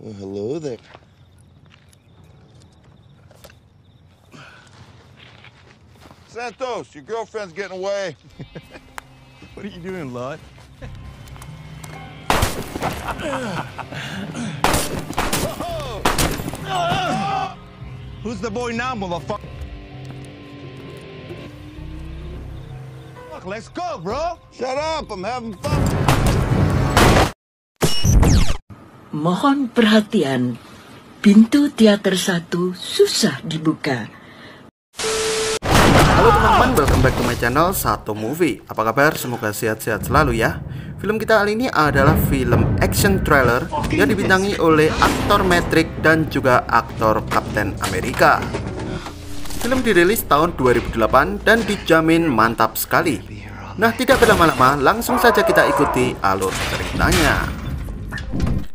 Well, hello there. Santos, your girlfriend's getting away. What are you doing, Lud? Who's the boy now, motherfucker? Let's go, bro. Shut up, I'm having fun. Mohon perhatian, pintu teater 1 susah dibuka. Halo teman-teman, welcome back to my channel Satu Movie. Apa kabar? Semoga sehat-sehat selalu ya. Film kita kali ini adalah film action thriller yang dibintangi oleh aktor Matrix dan juga aktor Captain America. Film dirilis tahun 2008 dan dijamin mantap sekali. Nah, tidak berlama-lama, langsung saja kita ikuti alur ceritanya.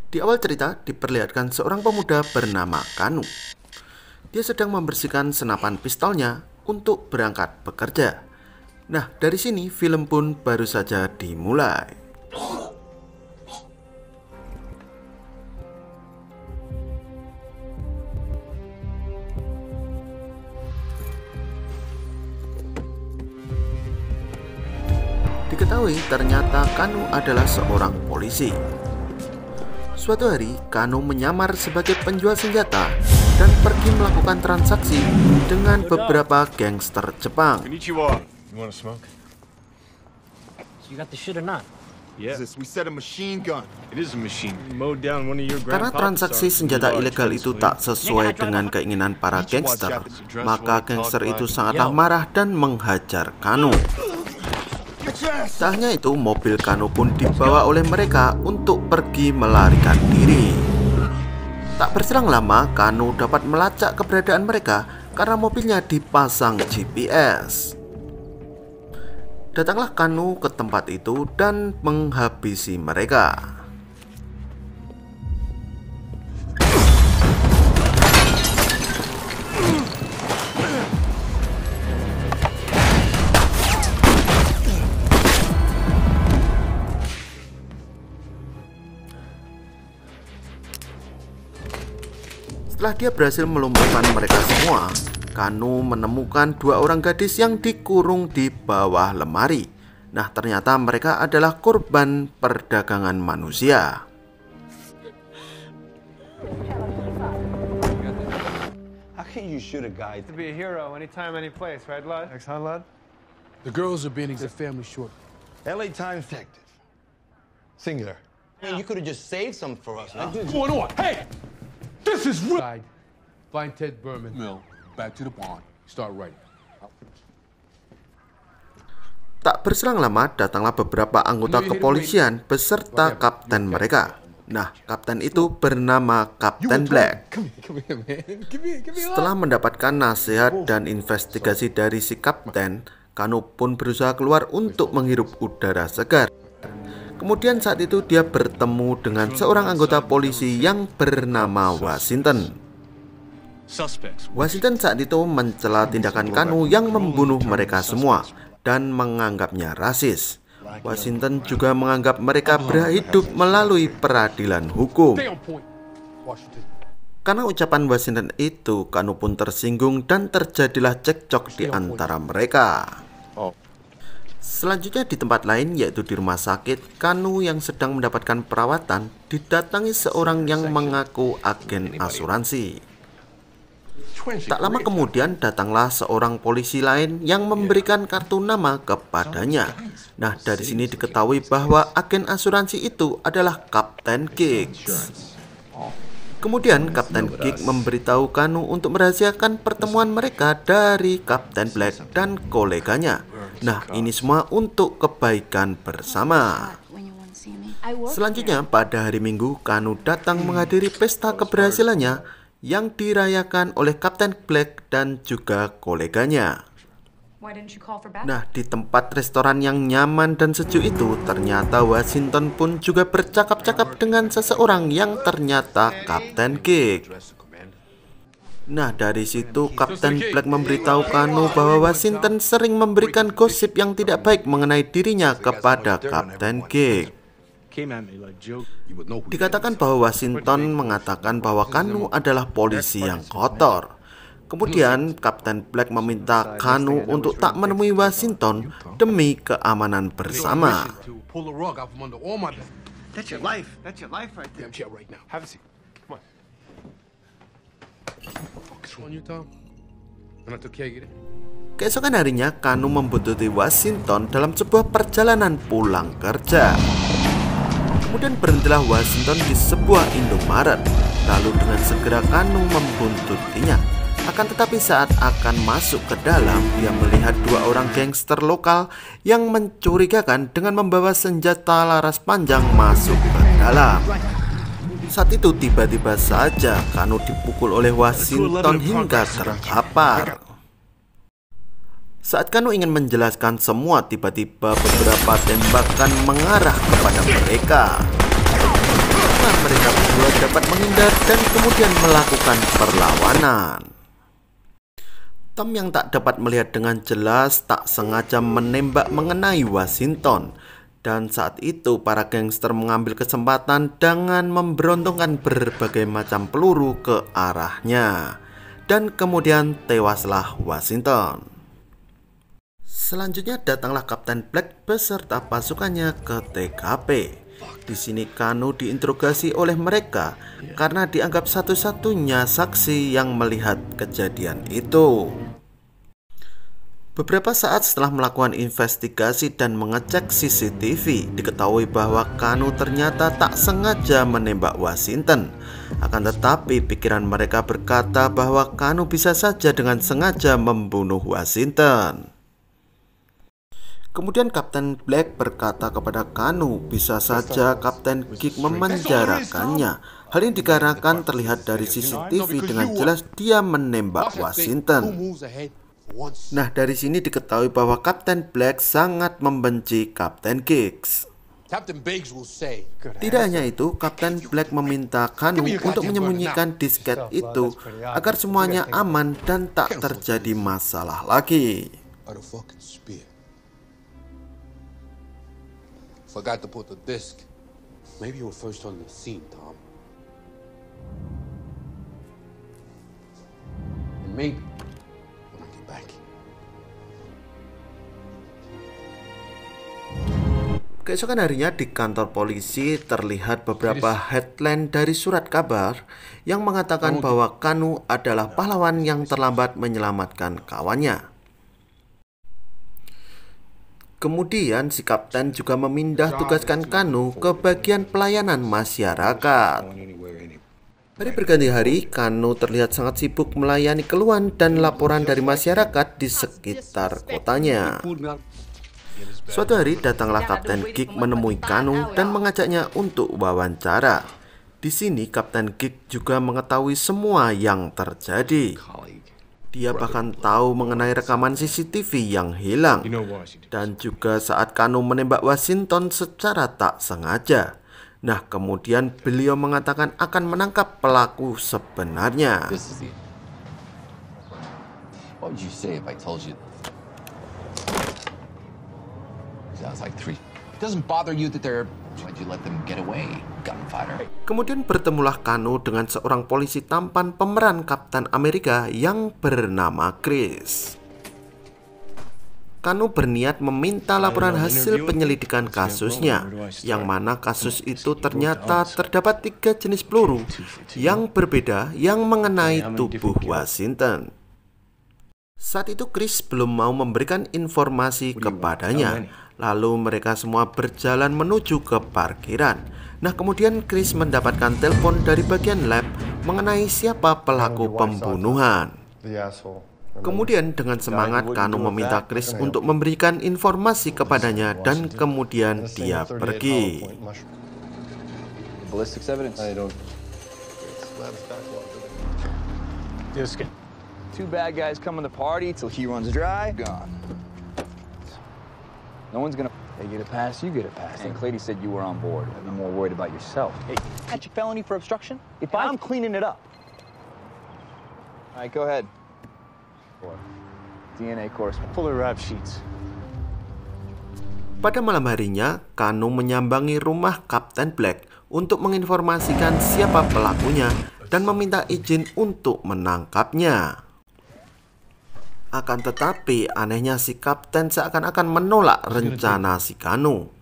Di awal cerita diperlihatkan seorang pemuda bernama Kanu. Dia sedang membersihkan senapan pistolnya untuk berangkat bekerja. Nah, dari sini film pun baru saja dimulai. Diketahui ternyata Kanu adalah seorang polisi. Suatu hari, Kanu menyamar sebagai penjual senjata dan pergi melakukan transaksi dengan beberapa gangster Jepang. Konnichiwa. You want to smoke? You got the shit or not? Yeah. We said a machine gun. It is a machine. Mowed down one of your Karena transaksi senjata ilegal itu tak sesuai dengan keinginan para gangster, maka gangster itu sangatlah marah dan menghajar Kanu. Tak hanya itu, mobil Kanu pun dibawa oleh mereka untuk pergi melarikan diri. Tak berselang lama, Kanu dapat melacak keberadaan mereka karena mobilnya dipasang GPS. Datanglah Kanu ke tempat itu dan menghabisi mereka. Setelah dia berhasil melumpuhkan mereka semua, Kanu menemukan dua orang gadis yang dikurung di bawah lemari. Nah, ternyata mereka adalah korban perdagangan manusia. How can you shoot a guy? To be a hero anytime, any place, right, Lud? Huh, Lud? The girls are being the family short. LA Times detective. Singular. Man, you could have just saved some for us, huh? What's going on? Hey! This is real! Find Ted Berman. Mill, back to the barn. Start writing. Tak berselang lama, datanglah beberapa anggota kepolisian beserta kapten mereka. Nah, kapten itu bernama Kapten Black. Setelah mendapatkan nasihat dan investigasi dari si kapten, Kanu pun berusaha keluar untuk menghirup udara segar. Kemudian saat itu dia bertemu dengan seorang anggota polisi yang bernama Washington. Washington saat itu mencela tindakan Kanu yang membunuh mereka semua dan menganggapnya rasis. Washington juga menganggap mereka berhak hidup melalui peradilan hukum. Karena ucapan Washington itu, Kanu pun tersinggung dan terjadilah cekcok di antara mereka. Selanjutnya di tempat lain, yaitu di rumah sakit, Kanu yang sedang mendapatkan perawatan didatangi seorang yang mengaku agen asuransi. Tak lama kemudian datanglah seorang polisi lain yang memberikan kartu nama kepadanya. Nah, dari sini diketahui bahwa agen asuransi itu adalah Kapten Giggs. Kemudian Kapten Giggs memberitahu Kanu untuk merahasiakan pertemuan mereka dari Kapten Black dan koleganya. Nah, ini semua untuk kebaikan bersama. Selanjutnya pada hari Minggu, Kanu datang menghadiri pesta keberhasilannya yang dirayakan oleh Kapten Black dan juga koleganya. Nah, di tempat restoran yang nyaman dan sejuk itu, ternyata Washington pun juga bercakap-cakap dengan seseorang yang ternyata Kapten Giggs. Nah, dari situ Kapten Black memberitahu Kanu bahwa Washington sering memberikan gosip yang tidak baik mengenai dirinya kepada Kapten Giggs. came at me like Joe. Dikatakan bahwa Washington mengatakan bahwa Kanu adalah polisi yang kotor. Kemudian Kapten Black meminta Kanu untuk tak menemui Washington demi keamanan bersama. That's your life. That's your life right there. I'm here right now. Have a seat. Come on. Focus on you, Tom. And I took care of you. Keesokan harinya, Kanu membutuhkan Washington dalam sebuah perjalanan pulang kerja. Kemudian berhentilah Washington di sebuah Indomaret. Lalu dengan segera Kanu membuntutinya. Akan tetapi saat akan masuk ke dalam, dia melihat dua orang gangster lokal yang mencurigakan dengan membawa senjata laras panjang masuk ke dalam. Saat itu tiba-tiba saja Kanu dipukul oleh Washington hingga terkapar. Saat Kanu ingin menjelaskan semua, tiba-tiba beberapa tembakan mengarah kepada mereka. Karena mereka berdua dapat menghindar dan kemudian melakukan perlawanan. Tom yang tak dapat melihat dengan jelas tak sengaja menembak mengenai Washington. Dan saat itu para gangster mengambil kesempatan dengan memberontongkan berbagai macam peluru ke arahnya. Dan kemudian tewaslah Washington. Selanjutnya datanglah Kapten Black beserta pasukannya ke TKP. Di sini Kanu diinterogasi oleh mereka karena dianggap satu-satunya saksi yang melihat kejadian itu. Beberapa saat setelah melakukan investigasi dan mengecek CCTV, diketahui bahwa Kanu ternyata tak sengaja menembak Washington. Akan tetapi pikiran mereka berkata bahwa Kanu bisa saja dengan sengaja membunuh Washington. Kemudian Kapten Black berkata kepada Kanu, bisa saja Kapten Kick memenjarakannya. Hal ini dikarenakan terlihat dari CCTV dengan jelas dia menembak Washington. Nah, dari sini diketahui bahwa Kapten Black sangat membenci Kapten Kicks. Tidak hanya itu, Kapten Black meminta Kanu untuk menyembunyikan disket itu agar semuanya aman dan tak terjadi masalah lagi. Forgot to put the disc. Maybe you were first on the scene, Tom. And maybe when I get back. Keesokan harinya di kantor polisi terlihat beberapa headline dari surat kabar yang mengatakan bahwa Kanu adalah pahlawan yang terlambat menyelamatkan kawannya. Kemudian si kapten juga memindah tugaskan Kanu ke bagian pelayanan masyarakat. Hari berganti hari, Kanu terlihat sangat sibuk melayani keluhan dan laporan dari masyarakat di sekitar kotanya. Suatu hari datanglah Kapten Kick menemui Kanu dan mengajaknya untuk wawancara. Di sini Kapten Kick juga mengetahui semua yang terjadi. Dia bahkan tahu mengenai rekaman CCTV yang hilang. Dan juga saat Kanu menembak Washington secara tak sengaja. Nah, kemudian beliau mengatakan akan menangkap pelaku sebenarnya. What would you say if I told you? Sounds like three. It doesn't bother you that they're... Why'd you let them get away, gunfighter? Kemudian bertemulah Kanu dengan seorang polisi tampan pemeran Kapten Amerika yang bernama Chris. Kanu berniat meminta laporan hasil penyelidikan kasusnya, yang mana kasus itu ternyata terdapat 3 jenis peluru yang berbeda yang mengenai tubuh Washington. Saat itu Chris belum mau memberikan informasi kepadanya. Lalu mereka semua berjalan menuju ke parkiran. Nah, kemudian Chris mendapatkan telepon dari bagian lab mengenai siapa pelaku pembunuhan. Kemudian dengan semangat Kanu meminta Chris untuk memberikan informasi kepadanya dan kemudian dia pergi. Two bad guys come to the party till he runs dry. Gone. No one's gonna. They get a pass, you get a pass. And Clady said you were on board. You're more worried about yourself. Hey, catch a felony for obstruction? If I'm cleaning it up. All right, go ahead. DNA course. Pull the rap sheets. Pada malam harinya, Kanu menyambangi rumah Kapten Black untuk menginformasikan siapa pelakunya dan meminta izin untuk menangkapnya. Akan tetapi, anehnya si Kapten seakan-akan menolak rencana si Kanu.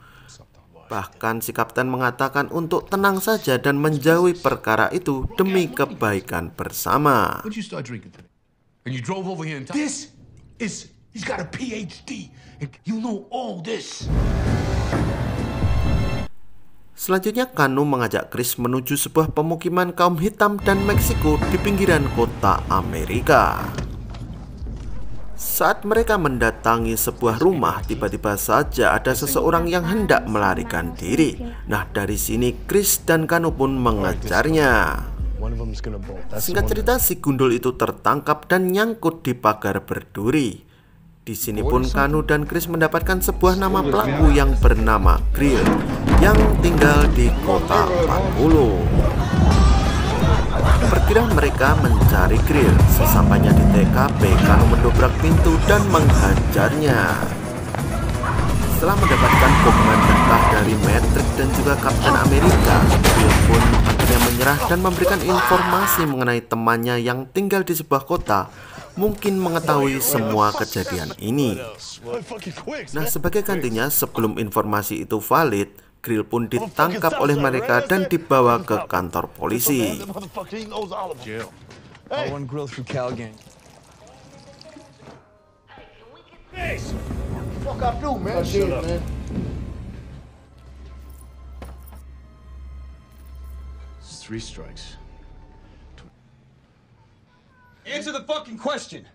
Bahkan si Kapten mengatakan untuk tenang saja dan menjauhi perkara itu demi kebaikan bersama. He's got a PhD. You know all this. Selanjutnya Kanu mengajak Chris menuju sebuah pemukiman kaum hitam dan Meksiko di pinggiran kota Amerika. Saat mereka mendatangi sebuah rumah, tiba-tiba saja ada seseorang yang hendak melarikan diri. Nah, dari sini Chris dan Kanu pun mengejarnya. Singkat cerita, si gundul itu tertangkap dan nyangkut di pagar berduri. Di sini pun Kanu dan Chris mendapatkan sebuah nama pelaku yang bernama Grill yang tinggal di kota 40. Perkiraan mereka mencari Grill. Sesampainya di TKP, Kanu mendobrak pintu dan menghajarnya. Setelah mendapatkan dukungan mentah dari Matrix dan juga Kapten Amerika, Grill pun akhirnya menyerah dan memberikan informasi mengenai temannya yang tinggal di sebuah kota mungkin mengetahui semua kejadian ini. Nah, sebagai gantinya, sebelum informasi itu valid, Grill pun ditangkap oleh mereka dan dibawa ke kantor polisi. Answer the fucking question.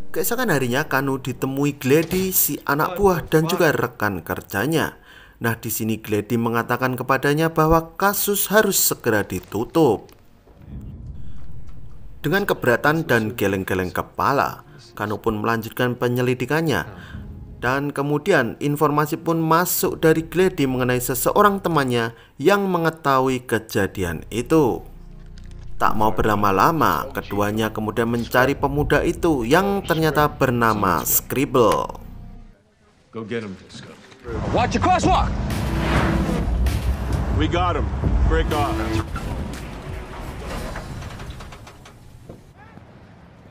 Keesokan harinya Kanu ditemui Glady, si anak buah dan juga rekan kerjanya. Nah, di sini Glady mengatakan kepadanya bahwa kasus harus segera ditutup. Dengan keberatan dan geleng-geleng kepala, Kanu pun melanjutkan penyelidikannya. Dan kemudian informasi pun masuk dari Glady mengenai seseorang temannya yang mengetahui kejadian itu. Tak mau berlama-lama, keduanya kemudian mencari pemuda itu yang ternyata bernama Scribble. Go get him. Watch your crosswalk. We got him. Break off.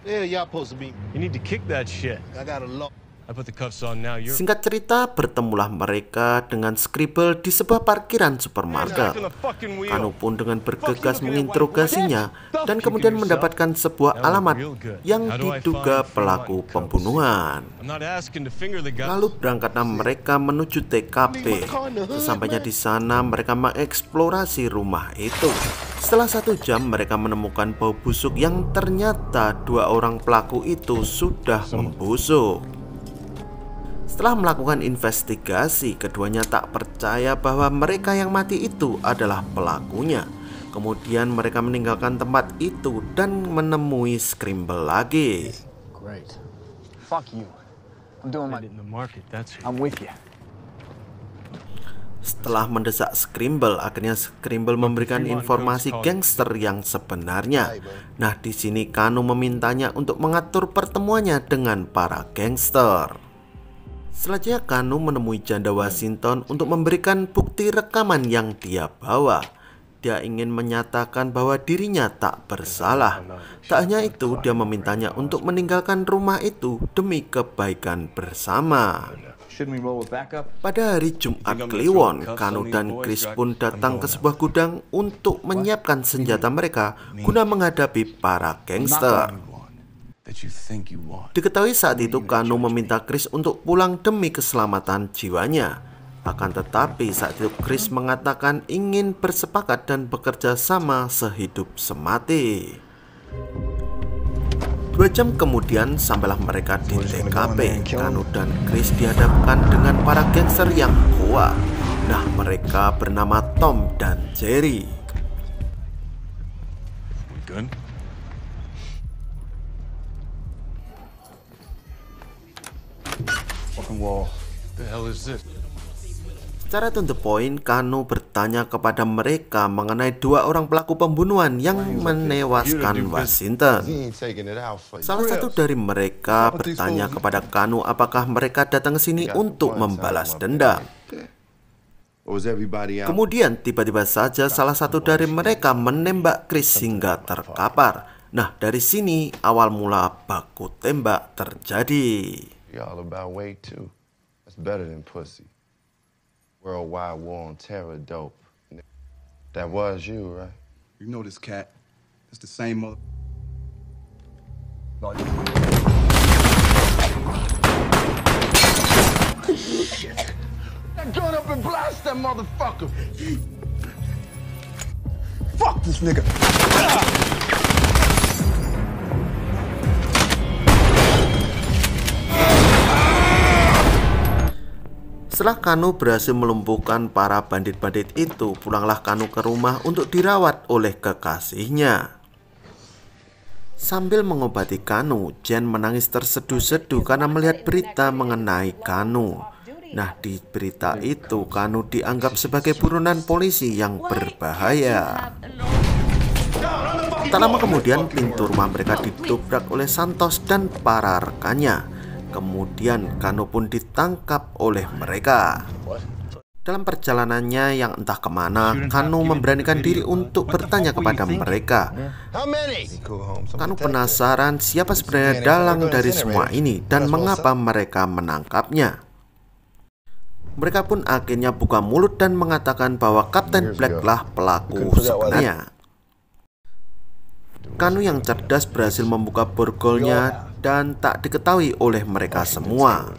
Yeah, y'all supposed to be. You need to kick that shit. I got a lot. I put the cuffs on now. You're Singkat cerita, bertemulah mereka dengan Scribble di sebuah parkiran supermarket. Kanu pun dengan bergegas menginterogasinya dan kemudian mendapatkan sebuah alamat yang diduga pelaku pembunuhan. Lalu berangkatlah mereka menuju TKP. Sesampainya di sana, mereka mengeksplorasi rumah itu. Setelah 1 jam, mereka menemukan bau busuk yang ternyata 2 orang pelaku itu sudah membusuk. Setelah melakukan investigasi, keduanya tak percaya bahwa mereka yang mati itu adalah pelakunya. Kemudian mereka meninggalkan tempat itu dan menemui Scribble lagi. Great. Fuck you. I'm doing my... I'm with you. Setelah mendesak Scribble, akhirnya Scribble memberikan informasi gangster yang sebenarnya. Nah, di sini Kanu memintanya untuk mengatur pertemuannya dengan para gangster. Selanjutnya Kanu menemui janda Washington untuk memberikan bukti rekaman yang dia bawa. Dia ingin menyatakan bahwa dirinya tak bersalah. Tak hanya itu, dia memintanya untuk meninggalkan rumah itu demi kebaikan bersama. Pada hari Jumat Kliwon, Kanu dan Chris pun datang ke sebuah gudang untuk menyiapkan senjata mereka guna menghadapi para gangster. Diketahui saat itu Kanu meminta Chris untuk pulang demi keselamatan jiwanya. Akan tetapi saat itu Chris mengatakan ingin bersepakat dan bekerja sama sehidup semati. 2 jam kemudian sampailah mereka di TKP. Kanu dan Chris dihadapkan dengan para gangster yang kuat. Nah, mereka bernama Tom dan Jerry. Fucking wall. the hell is this? Secara to the point, Kanu bertanya kepada mereka mengenai 2 orang pelaku pembunuhan yang menewaskan Washington. Salah satu dari mereka bertanya kepada Kanu apakah mereka datang ke sini untuk membalas dendam. Kemudian tiba-tiba saja salah satu dari mereka menembak Chris hingga terkapar. Nah, dari sini awal mula baku tembak terjadi. Worldwide war on terror, dope. That was you, right? You know this cat. It's the same mother. Shit. That gun up and blast that motherfucker. Fuck this nigga. Setelah Kanu berhasil melumpuhkan para bandit-bandit itu, pulanglah Kanu ke rumah untuk dirawat oleh kekasihnya. Sambil mengobati Kanu, Jen menangis terseduh-seduh karena melihat berita mengenai Kanu. Nah, di berita itu Kanu dianggap sebagai buronan polisi yang berbahaya. Tak lama kemudian pintu rumah mereka didobrak oleh Santos dan para rekannya. Kemudian Kanu pun ditangkap oleh mereka. Dalam perjalanannya yang entah kemana, Kanu memberanikan diri untuk bertanya kepada mereka. Kanu penasaran siapa sebenarnya dalang dari semua ini dan mengapa mereka menangkapnya. Mereka pun akhirnya buka mulut dan mengatakan bahwa Kapten Black lah pelaku sebenarnya. Kanu yang cerdas berhasil membuka borgolnya dan tak diketahui oleh mereka semua.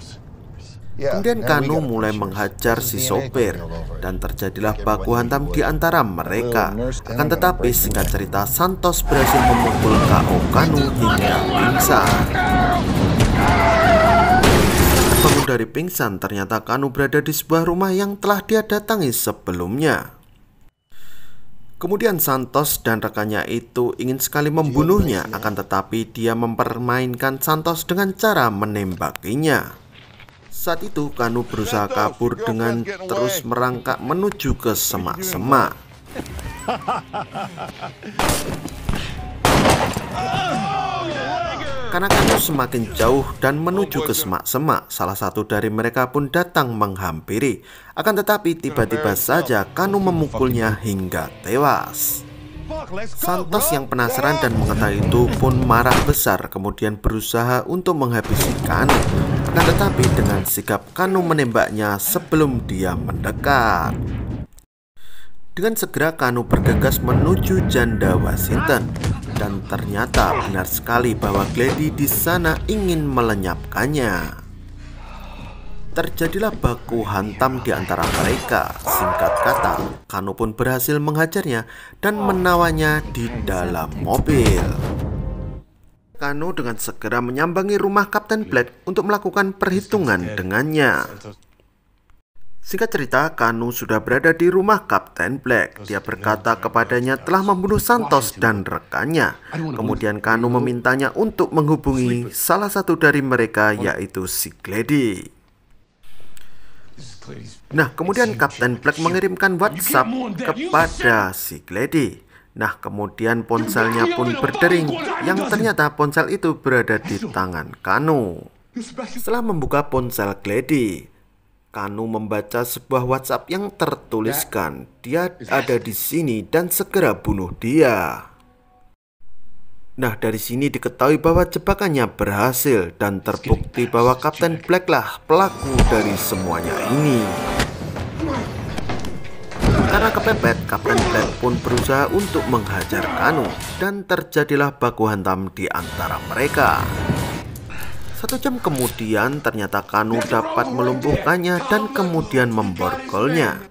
Kemudian Kanu mulai menghajar si sopir dan terjadilah baku hantam di antara mereka. Akan tetapi singkat cerita, Santos berhasil memukul KO Kanu hingga pingsan. Bangun dari pingsan, ternyata Kanu berada di sebuah rumah yang telah dia datangi sebelumnya. Kemudian Santos dan rekannya itu ingin sekali membunuhnya, akan tetapi dia mempermainkan Santos dengan cara menembakinya. Saat itu Kanu berusaha kabur dengan terus merangkak menuju ke semak-semak. Karena Kanu semakin jauh dan menuju ke semak-semak, salah satu dari mereka pun datang menghampiri. Akan tetapi tiba-tiba saja Kanu memukulnya hingga tewas. Santos yang penasaran dan mengetahui itu pun marah besar, kemudian berusaha untuk menghabisi Kanu. Akan tetapi dengan sikap Kanu menembaknya sebelum dia mendekat. Dengan segera Kanu bergegas menuju janda Washington. Dan ternyata benar sekali bahwa Glady di sana ingin melenyapkannya. Terjadilah baku hantam di antara mereka. Singkat kata, Kanu pun berhasil menghajarnya dan menawanya di dalam mobil. Kanu dengan segera menyambangi rumah Kapten Black untuk melakukan perhitungan dengannya. Singkat cerita, Kanu sudah berada di rumah Kapten Black. Dia berkata kepadanya telah membunuh Santos dan rekannya. Kemudian Kanu memintanya untuk menghubungi salah satu dari mereka, yaitu si Glady. Nah, kemudian Kapten Black mengirimkan WhatsApp kepada si Glady. Nah, kemudian ponselnya pun berdering, yang ternyata ponsel itu berada di tangan Kanu. Setelah membuka ponsel Glady, Kanu membaca sebuah WhatsApp yang tertuliskan, "Dia ada di sini dan segera bunuh dia." Nah, dari sini diketahui bahwa jebakannya berhasil dan terbukti bahwa Kapten Black lah pelaku dari semuanya ini. Karena kepepet, Kapten Black pun berusaha untuk menghajar Kanu dan terjadilah baku hantam di antara mereka. 1 jam kemudian ternyata Kanu dapat melumpuhkannya dan kemudian memborgolnya.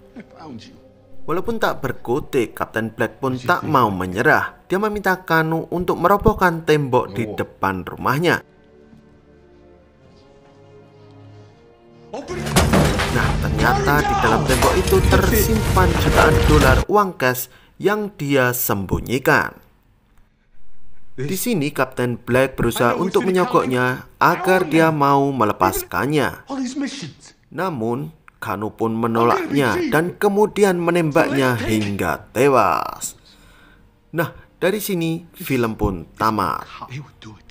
Walaupun tak berkutik, Kapten Black pun tak mau menyerah. Dia meminta Kanu untuk merobohkan tembok di depan rumahnya. Nah, ternyata di dalam tembok itu tersimpan jutaan dolar uang cash yang dia sembunyikan. Di sini Kapten Black berusaha untuk menyogoknya agar dia mau melepaskannya. Namun Kanu pun menolaknya dan kemudian menembaknya hingga tewas. Nah, dari sini film pun tamat. He would do it.